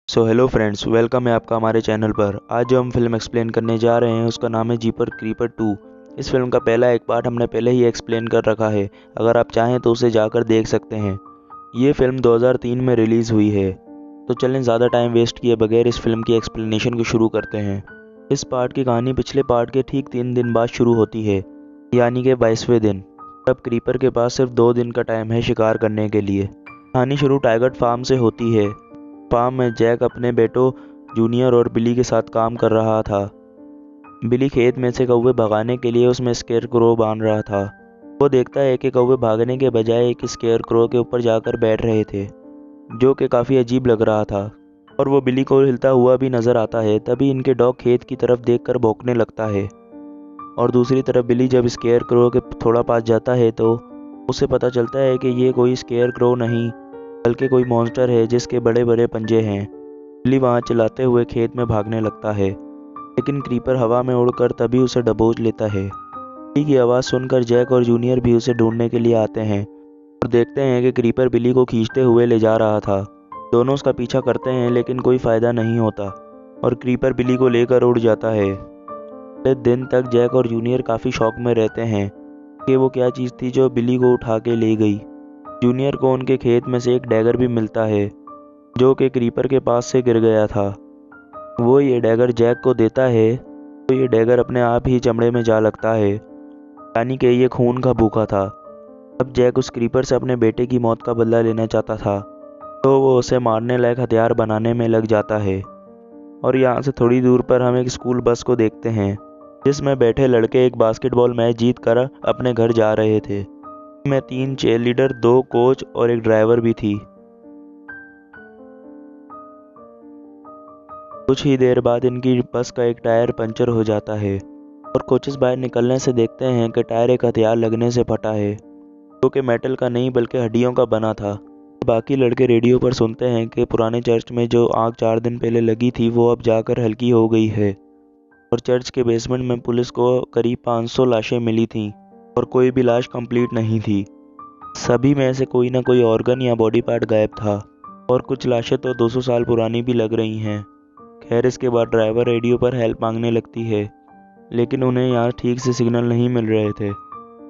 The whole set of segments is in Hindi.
सो हेलो फ्रेंड्स, वेलकम है आपका हमारे चैनल पर। आज जो हम फिल्म एक्सप्लेन करने जा रहे हैं उसका नाम है जीपर क्रीपर 2। इस फिल्म का पहला एक पार्ट हमने पहले ही एक्सप्लेन कर रखा है। अगर आप चाहें तो उसे जाकर देख सकते हैं। ये फिल्म 2003 में रिलीज़ हुई है। तो चलें ज़्यादा टाइम वेस्ट किए बगैर इस फिल्म की एक्सप्लेनेशन को शुरू करते हैं। इस पार्ट की कहानी पिछले पार्ट के ठीक 3 दिन बाद शुरू होती है, यानी कि 22वें दिन। अब क्रीपर के पास सिर्फ 2 दिन का टाइम है शिकार करने के लिए। कहानी शुरू टाइगर फार्म से होती है। फार्म में जैक अपने बेटों जूनियर और बिली के साथ काम कर रहा था। बिली खेत में से कौवे भगाने के लिए उसमें स्केयर क्रो बांध रहा था। वो देखता है कि कौवे भागने के बजाय एक स्केयर क्रो के ऊपर जाकर बैठ रहे थे, जो कि काफ़ी अजीब लग रहा था। और वो बिली को हिलता हुआ भी नज़र आता है। तभी इनके डॉग खेत की तरफ देखकर भौंकने लगता है। और दूसरी तरफ बिली जब स्केयर क्रो के थोड़ा पास जाता है तो उसे पता चलता है कि ये कोई स्केयर क्रो नहीं बल्कि कोई मॉन्स्टर है जिसके बड़े बड़े पंजे हैं। बिल्ली वहाँ चिल्लाते हुए खेत में भागने लगता है, लेकिन क्रीपर हवा में उड़कर तभी उसे दबोच लेता है। बिल्ली की आवाज़ सुनकर जैक और जूनियर भी उसे ढूंढने के लिए आते हैं और देखते हैं कि क्रीपर बिल्ली को खींचते हुए ले जा रहा था। दोनों उसका पीछा करते हैं लेकिन कोई फ़ायदा नहीं होता और क्रीपर बिल्ली को लेकर उड़ जाता है। अगले दिन तक जैक और जूनियर काफ़ी शौक में रहते हैं कि वो क्या चीज़ थी जो बिल्ली को उठा के ले गई। जूनियर को उनके खेत में से एक डैगर भी मिलता है जो कि क्रीपर के पास से गिर गया था। वो ये डैगर जैक को देता है तो ये डैगर अपने आप ही चमड़े में जा लगता है, यानी कि ये खून का भूखा था। अब जैक उस क्रीपर से अपने बेटे की मौत का बदला लेना चाहता था, तो वो उसे मारने लायक हथियार बनाने में लग जाता है। और यहाँ से थोड़ी दूर पर हम एक स्कूल बस को देखते हैं जिसमें बैठे लड़के एक बास्केटबॉल मैच जीत कर अपने घर जा रहे थे। में 3 चीयरलीडर, 2 कोच और एक ड्राइवर भी थी। कुछ ही देर बाद इनकी बस का एक टायर पंचर हो जाता है और कोचेस बाहर निकलने से देखते हैं कि टायर एक हथियार लगने से फटा है, जो कि मेटल का नहीं बल्कि हड्डियों का बना था। बाकी लड़के रेडियो पर सुनते हैं कि पुराने चर्च में जो आग 4 दिन पहले लगी थी वो अब जाकर हल्की हो गई है और चर्च के बेसमेंट में पुलिस को करीब 500 लाशें मिली थीं और कोई भी लाश कंप्लीट नहीं थी। सभी में से कोई ना कोई ऑर्गन या बॉडी पार्ट गायब था और कुछ लाशें तो 200 साल पुरानी भी लग रही हैं। खैर, इसके बाद ड्राइवर रेडियो पर हेल्प मांगने लगती है, लेकिन उन्हें यहाँ ठीक से सिग्नल नहीं मिल रहे थे।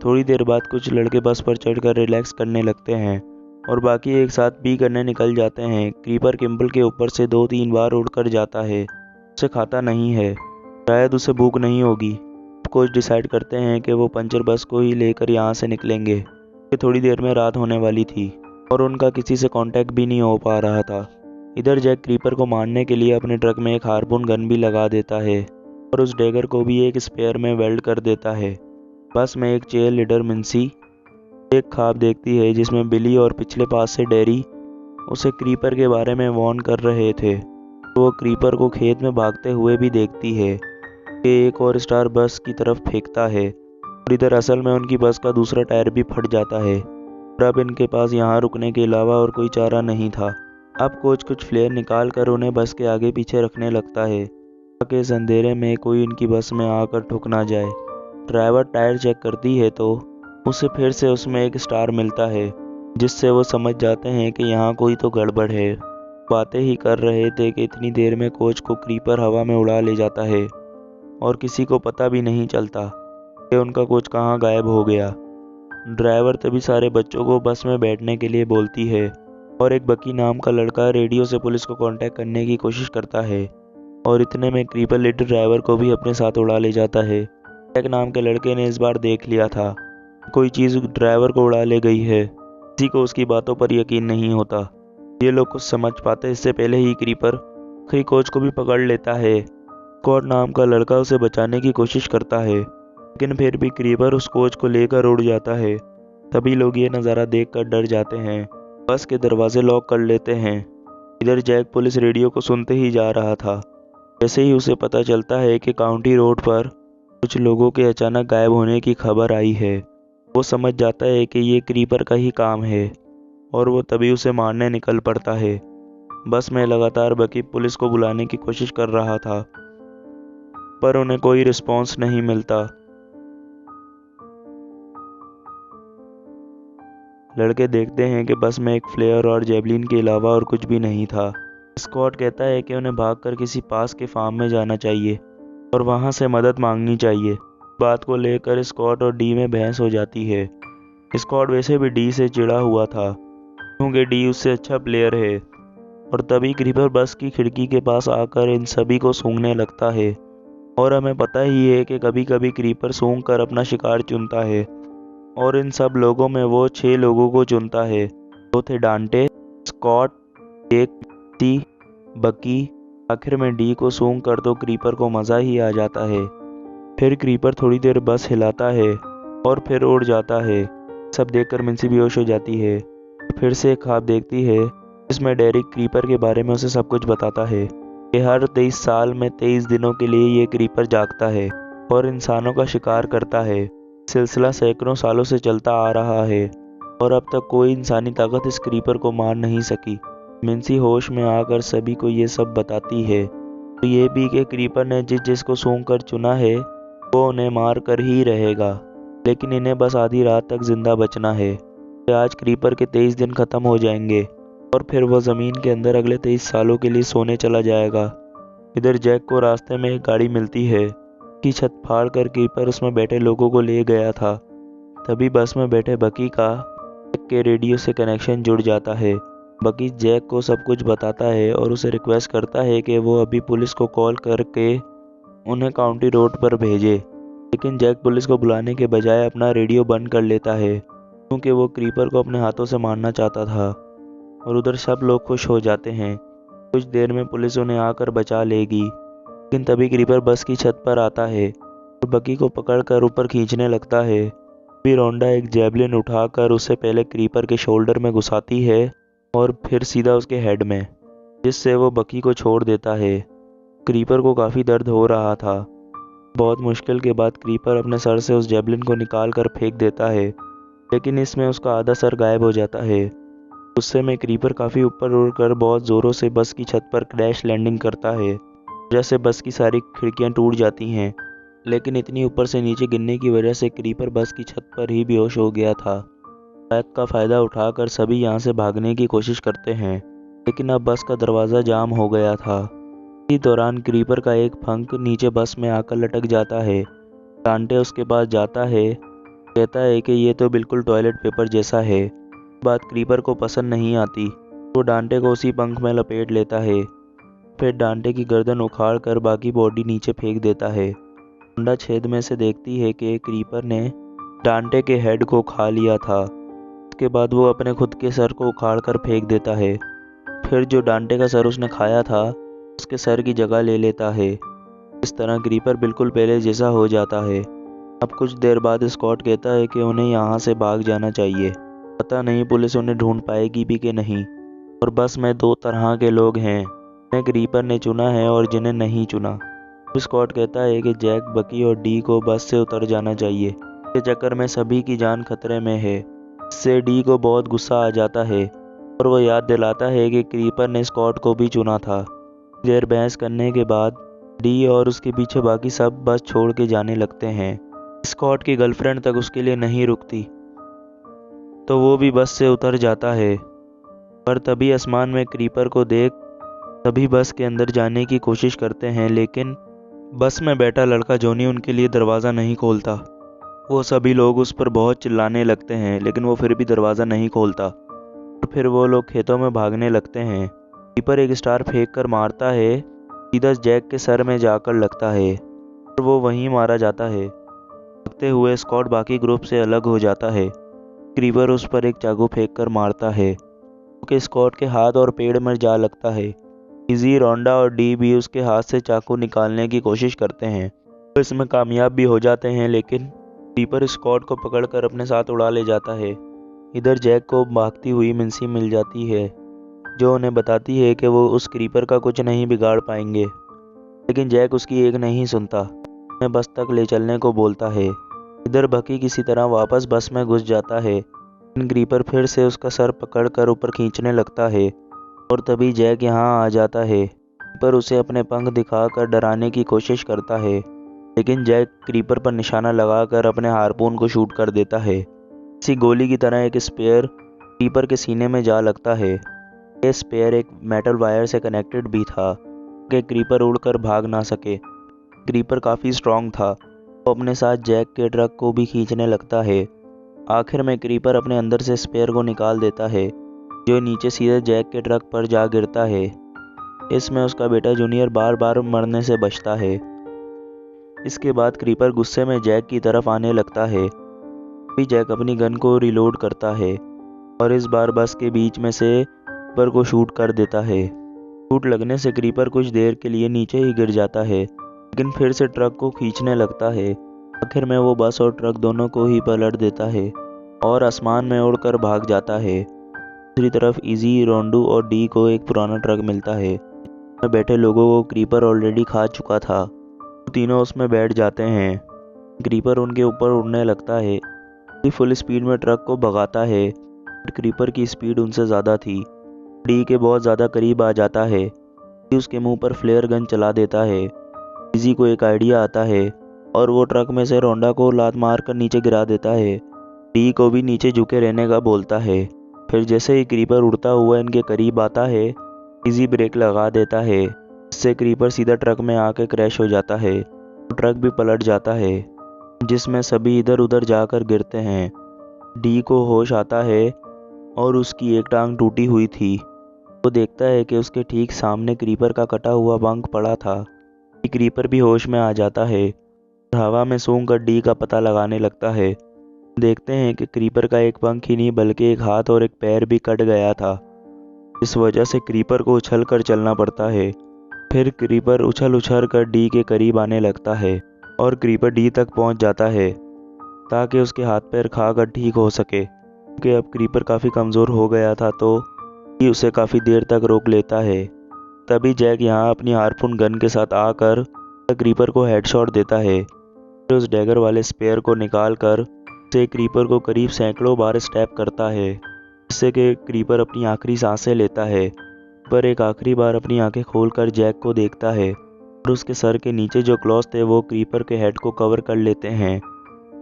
थोड़ी देर बाद कुछ लड़के बस पर चढ़कर रिलैक्स करने लगते हैं और बाकी एक साथ पी करने निकल जाते हैं। क्रीपर किम्बल के ऊपर से 2-3 बार उड़कर जाता है। उसे खाता नहीं है, शायद उसे भूख नहीं होगी। कोच डिसाइड करते हैं कि वो पंचर बस को ही लेकर यहाँ से निकलेंगे। थोड़ी देर में रात होने वाली थी और उनका किसी से कांटेक्ट भी नहीं हो पा रहा था। इधर जैक क्रीपर को मारने के लिए अपने ट्रक में एक हार्पून गन भी लगा देता है और उस डैगर को भी एक स्पेयर में वेल्ड कर देता है। बस में एक चेयर लीडर मिन्सी एक ख्वाब देखती है जिसमें बिली और पिछले पास से डेरी उसे क्रीपर के बारे में वार्न कर रहे थे। वो क्रीपर को खेत में भागते हुए भी देखती है कि एक और स्टार बस की तरफ फेंकता है और इधर असल में उनकी बस का दूसरा टायर भी फट जाता है और अब इनके पास यहाँ रुकने के अलावा और कोई चारा नहीं था। अब कोच कुछ फ्लेयर निकाल कर उन्हें बस के आगे पीछे रखने लगता है ताकि इस अंधेरे में कोई इनकी बस में आकर ठुक ना जाए। ड्राइवर टायर चेक करती है तो उसे फिर से उसमें एक स्टार मिलता है, जिससे वो समझ जाते हैं कि यहाँ कोई तो गड़बड़ है। बातें ही कर रहे थे कि इतनी देर में कोच को क्रीपर हवा में उड़ा ले जाता है और किसी को पता भी नहीं चलता कि उनका कोच कहाँ गायब हो गया। ड्राइवर तभी सारे बच्चों को बस में बैठने के लिए बोलती है और एक बकी नाम का लड़का रेडियो से पुलिस को कांटेक्ट करने की कोशिश करता है और इतने में क्रीपर लीडर ड्राइवर को भी अपने साथ उड़ा ले जाता है। जैक नाम के लड़के ने इस बार देख लिया था, कोई चीज़ ड्राइवर को उड़ा ले गई है। किसी को उसकी बातों पर यकीन नहीं होता। ये लोग कुछ समझ पाते इससे पहले ही क्रीपर कोच को भी पकड़ लेता है। स्कॉट नाम का लड़का उसे बचाने की कोशिश करता है, लेकिन फिर भी क्रीपर उस कोच को लेकर उड़ जाता है। सभी लोग ये नज़ारा देखकर डर जाते हैं, बस के दरवाजे लॉक कर लेते हैं। इधर जैक पुलिस रेडियो को सुनते ही जा रहा था। जैसे ही उसे पता चलता है कि काउंटी रोड पर कुछ लोगों के अचानक गायब होने की खबर आई है, वो समझ जाता है कि ये क्रीपर का ही काम है और वो तभी उसे मारने निकल पड़ता है। बस में लगातार बकी पुलिस को बुलाने की कोशिश कर रहा था, पर उन्हें कोई रिस्पॉन्स नहीं मिलता। लड़के देखते हैं कि बस में एक फ्लेयर और जेवलिन के अलावा और कुछ भी नहीं था। स्कॉट कहता है कि उन्हें भागकर किसी पास के फार्म में जाना चाहिए और वहां से मदद मांगनी चाहिए। बात को लेकर स्कॉट और डी में बहस हो जाती है। स्कॉट वैसे भी डी से चिढ़ा हुआ था क्योंकि डी उससे अच्छा प्लेयर है। और तभी क्रीपर बस की खिड़की के पास आकर इन सभी को सूंघने लगता है। और हमें पता ही है कि कभी कभी क्रीपर सूंघ कर अपना शिकार चुनता है और इन सब लोगों में वो 6 लोगों को चुनता है। वो थे डांटे, स्कॉट, जेक, टी, बकी। आखिर में डी को सूंघ कर तो क्रीपर को मज़ा ही आ जाता है। फिर क्रीपर थोड़ी देर बस हिलाता है और फिर उड़ जाता है। सब देखकर मिन्सी बेहोश हो जाती है। फिर से एक ख्वाब देखती है जिसमें डेरिक क्रीपर के बारे में उसे सब कुछ बताता है कि हर 23 साल में 23 दिनों के लिए ये क्रीपर जागता है और इंसानों का शिकार करता है। सिलसिला सैकड़ों सालों से चलता आ रहा है और अब तक कोई इंसानी ताकत इस क्रीपर को मार नहीं सकी। मिन्सी होश में आकर सभी को ये सब बताती है। तो ये भी कि क्रीपर ने जिसको सूंघ कर चुना है वो उन्हें मार कर ही रहेगा, लेकिन इन्हें बस आधी रात तक जिंदा बचना है। आज क्रीपर के 23 दिन खत्म हो जाएंगे और फिर वह ज़मीन के अंदर अगले 23 सालों के लिए सोने चला जाएगा। इधर जैक को रास्ते में एक गाड़ी मिलती है कि छत फाड़ कर क्रीपर उसमें बैठे लोगों को ले गया था। तभी बस में बैठे बकी का जैक के रेडियो से कनेक्शन जुड़ जाता है। बकी जैक को सब कुछ बताता है और उसे रिक्वेस्ट करता है कि वो अभी पुलिस को कॉल करके उन्हें काउंटी रोड पर भेजे। लेकिन जैक पुलिस को बुलाने के बजाय अपना रेडियो बंद कर लेता है क्योंकि वो क्रीपर को अपने हाथों से मारना चाहता था। और उधर सब लोग खुश हो जाते हैं। कुछ देर में पुलिस उन्हें आकर बचा लेगी, लेकिन तभी क्रीपर बस की छत पर आता है और बकी को पकड़कर ऊपर खींचने लगता है। तभी रोंडा एक जैवलिन उठाकर उसे पहले क्रीपर के शोल्डर में घुसाती है और फिर सीधा उसके हेड में, जिससे वो बकी को छोड़ देता है। क्रीपर को काफ़ी दर्द हो रहा था। बहुत मुश्किल के बाद क्रीपर अपने सर से उस जैवलिन को निकाल कर फेंक देता है, लेकिन इसमें उसका आधा सर गायब हो जाता है। गुस्से में क्रीपर काफ़ी ऊपर उड़कर बहुत ज़ोरों से बस की छत पर क्रैश लैंडिंग करता है, जैसे बस की सारी खिड़कियां टूट जाती हैं। लेकिन इतनी ऊपर से नीचे गिरने की वजह से क्रीपर बस की छत पर ही बेहोश हो गया था। बात का फ़ायदा उठाकर सभी यहाँ से भागने की कोशिश करते हैं, लेकिन अब बस का दरवाज़ा जाम हो गया था। इसी दौरान क्रीपर का एक फंक नीचे बस में आकर लटक जाता है। डांटे उसके पास जाता है, कहता है कि ये तो बिल्कुल टॉयलेट पेपर जैसा है। बात क्रीपर को पसंद नहीं आती, वो डांटे को उसी पंख में लपेट लेता है। फिर डांटे की गर्दन उखाड़ कर बाकी बॉडी नीचे फेंक देता है। रोंडा छेद में से देखती है कि क्रीपर ने डांटे के हेड को खा लिया था। उसके बाद वो अपने खुद के सर को उखाड़ कर फेंक देता है। फिर जो डांटे का सर उसने खाया था उसके सर की जगह ले लेता है। इस तरह क्रीपर बिल्कुल पहले जैसा हो जाता है। अब कुछ देर बाद स्कॉट कहता है कि उन्हें यहाँ से भाग जाना चाहिए। पता नहीं पुलिस उन्हें ढूंढ पाएगी भी कि नहीं। और बस में 2 तरह के लोग हैं, जिन्हें क्रीपर ने चुना है और जिन्हें नहीं चुना। स्कॉट कहता है कि जैक, बकी और डी को बस से उतर जाना चाहिए। इस चक्कर में सभी की जान खतरे में है। इससे डी को बहुत गुस्सा आ जाता है और वो याद दिलाता है कि क्रीपर ने स्कॉट को भी चुना था। देर बहस करने के बाद डी और उसके पीछे बाकी सब बस छोड़ के जाने लगते हैं। स्कॉट की गर्लफ्रेंड तक उसके लिए नहीं रुकती, तो वो भी बस से उतर जाता है। पर तभी आसमान में क्रीपर को देख सभी बस के अंदर जाने की कोशिश करते हैं, लेकिन बस में बैठा लड़का जॉनी उनके लिए दरवाज़ा नहीं खोलता। वो सभी लोग उस पर बहुत चिल्लाने लगते हैं, लेकिन वो फिर भी दरवाज़ा नहीं खोलता। और फिर वो लोग खेतों में भागने लगते हैं। क्रीपर एक स्टार फेंक कर मारता है, सीधा जैक के सर में जाकर लगता है और वो वहीं मारा जाता है। भागते हुए स्कॉट बाकी ग्रुप से अलग हो जाता है। क्रीपर उस पर एक चाकू फेंक कर मारता है, क्योंकि स्कॉट के हाथ और पेड़ में जा लगता है। इजी, रोंडा और डी भी उसके हाथ से चाकू निकालने की कोशिश करते हैं। वो इसमें कामयाब भी हो जाते हैं, लेकिन क्रीपर स्कॉट को पकड़कर अपने साथ उड़ा ले जाता है। इधर जैक को भागती हुई मिन्सी मिल जाती है, जो उन्हें बताती है कि वो उस क्रीपर का कुछ नहीं बिगाड़ पाएंगे। लेकिन जैक उसकी एक नहीं सुनता, उन्हें बस तक ले चलने को बोलता है। इधर बकी किसी तरह वापस बस में घुस जाता है। क्रीपर फिर से उसका सर पकड़कर ऊपर खींचने लगता है और तभी जैक यहाँ आ जाता है। क्रीपर उसे अपने पंख दिखाकर डराने की कोशिश करता है, लेकिन जैक क्रीपर पर निशाना लगाकर अपने हारपून को शूट कर देता है। इसी गोली की तरह एक स्पेयर क्रीपर के सीने में जा लगता है ये स्पेयर एक मेटल वायर से कनेक्टेड भी था कि क्रीपर उड़कर भाग ना सके। क्रीपर काफ़ी स्ट्रॉन्ग था, वो अपने साथ जैक के ट्रक को भी खींचने लगता है। आखिर में क्रीपर अपने अंदर से स्पेयर को निकाल देता है, जो नीचे सीधे जैक के ट्रक पर जा गिरता है। इसमें उसका बेटा जूनियर बार बार मरने से बचता है। इसके बाद क्रीपर गुस्से में जैक की तरफ आने लगता है। भी जैक अपनी गन को रिलोड करता है और इस बार बस के बीच में से क्रीपर को शूट कर देता है। शूट लगने से क्रीपर कुछ देर के लिए नीचे ही गिर जाता है, लेकिन फिर से ट्रक को खींचने लगता है। आखिर में वो बस और ट्रक दोनों को ही पलट देता है और आसमान में उड़कर भाग जाता है। दूसरी तरफ इजी, रोंडू और डी को एक पुराना ट्रक मिलता है जिसमें बैठे लोगों को क्रीपर ऑलरेडी खा चुका था। वो तीनों उसमें बैठ जाते हैं। क्रीपर उनके ऊपर उड़ने लगता है। फुल स्पीड में ट्रक को भगाता है, बट क्रीपर की स्पीड उनसे ज़्यादा थी। डी के बहुत ज़्यादा करीब आ जाता है। डी उसके मुंह पर फ्लेयर गन चला देता है। इजी को एक आइडिया आता है और वो ट्रक में से रोंडा को लात मार कर नीचे गिरा देता है। डी को भी नीचे झुके रहने का बोलता है। फिर जैसे ही क्रीपर उड़ता हुआ इनके करीब आता है, इजी ब्रेक लगा देता है, इससे क्रीपर सीधा ट्रक में आके क्रैश हो जाता है। ट्रक भी पलट जाता है, जिसमें सभी इधर उधर जाकर गिरते हैं। डी को होश आता है और उसकी एक टांग टूटी हुई थी। वो देखता है कि उसके ठीक सामने क्रीपर का कटा हुआ पंख पड़ा था। क्रीपर भी होश में आ जाता है, हवा में सूंघ कर डी का पता लगाने लगता है। देखते हैं कि क्रीपर का एक पंख ही नहीं बल्कि एक हाथ और एक पैर भी कट गया था। इस वजह से क्रीपर को उछल कर चलना पड़ता है। फिर क्रीपर उछल कर डी के करीब आने लगता है और क्रीपर डी तक पहुंच जाता है ताकि उसके हाथ पैर खाकर ठीक हो सके, क्योंकि अब क्रीपर काफ़ी कमज़ोर हो गया था तो डी उसे काफ़ी देर तक रोक लेता है। तभी जैक यहाँ अपनी हार्पून गन के साथ आकर क्रीपर को हेडशॉट देता है। फिर उस डैगर वाले स्पेयर को निकाल कर उसे क्रीपर को करीब सैकड़ों बार स्टैप करता है, जिससे कि क्रीपर अपनी आखिरी सांसें लेता है। पर एक आखिरी बार अपनी आंखें खोलकर जैक को देखता है और उसके सर के नीचे जो क्लॉथ थे वो क्रीपर के हेड को कवर कर लेते हैं।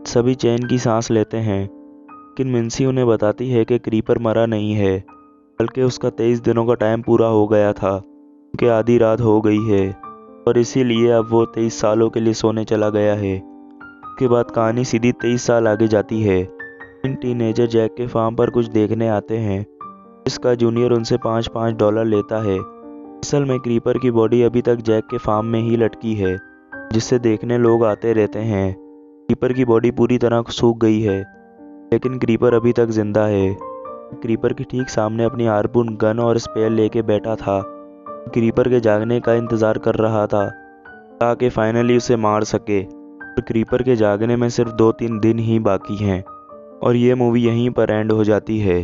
सभी चैन की सांस लेते हैं, लेकिन मिन्सी उन्हें बताती है कि क्रीपर मरा नहीं है, बल्कि उसका 23 दिनों का टाइम पूरा हो गया था, क्योंकि आधी रात हो गई है और इसीलिए अब वो 23 सालों के लिए सोने चला गया है। उसके बाद कहानी सीधी 23 साल आगे जाती है। इन टीनेजर जैक के फार्म पर कुछ देखने आते हैं, जिसका जूनियर उनसे $5 लेता है। असल में क्रीपर की बॉडी अभी तक जैक के फार्म में ही लटकी है, जिससे देखने लोग आते रहते हैं। क्रीपर की बॉडी पूरी तरह सूख गई है, लेकिन क्रीपर अभी तक जिंदा है। क्रीपर के ठीक सामने अपनी हार्पून गन और स्पेयर लेके बैठा था। क्रीपर के जागने का इंतज़ार कर रहा था ताकि फाइनली उसे मार सके। क्रीपर के जागने में सिर्फ 2-3 दिन ही बाकी हैं और ये मूवी यहीं पर एंड हो जाती है।